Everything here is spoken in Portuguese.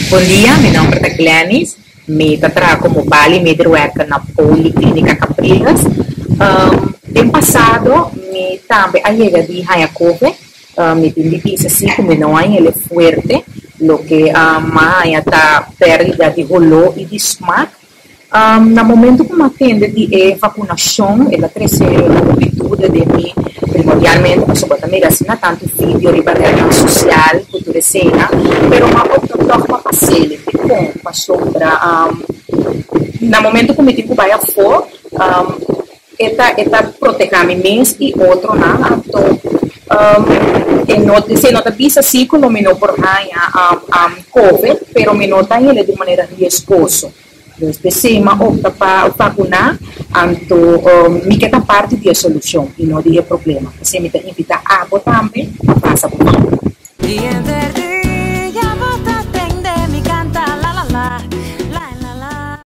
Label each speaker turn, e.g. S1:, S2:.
S1: Bom dia, meu nome é Glenis, me trabalho como Bali Medewerker na Policlínica Capriles. Ano passado, me também a chega de Hayakove, me tem difícil assim, como não é ele forte, lo que a mãe está perdida de rolo e de smack. No momento que me atende de vacunação, ela cresce a atitude de mim, primordialmente, mas também assina tanto vídeo de barreira social, cultura cena, pero uma outra forma passei, bom, passou para, no momento que me tipo vai a for, eta proteger-me mês e outro não, então, se nota pisa ciclo, me não por COVID, pero me nota ele de maneira riscosa. Desde cima opta para vacunar, então me queda parte da solução e não de problema. Se me invita a água também, passa por favor.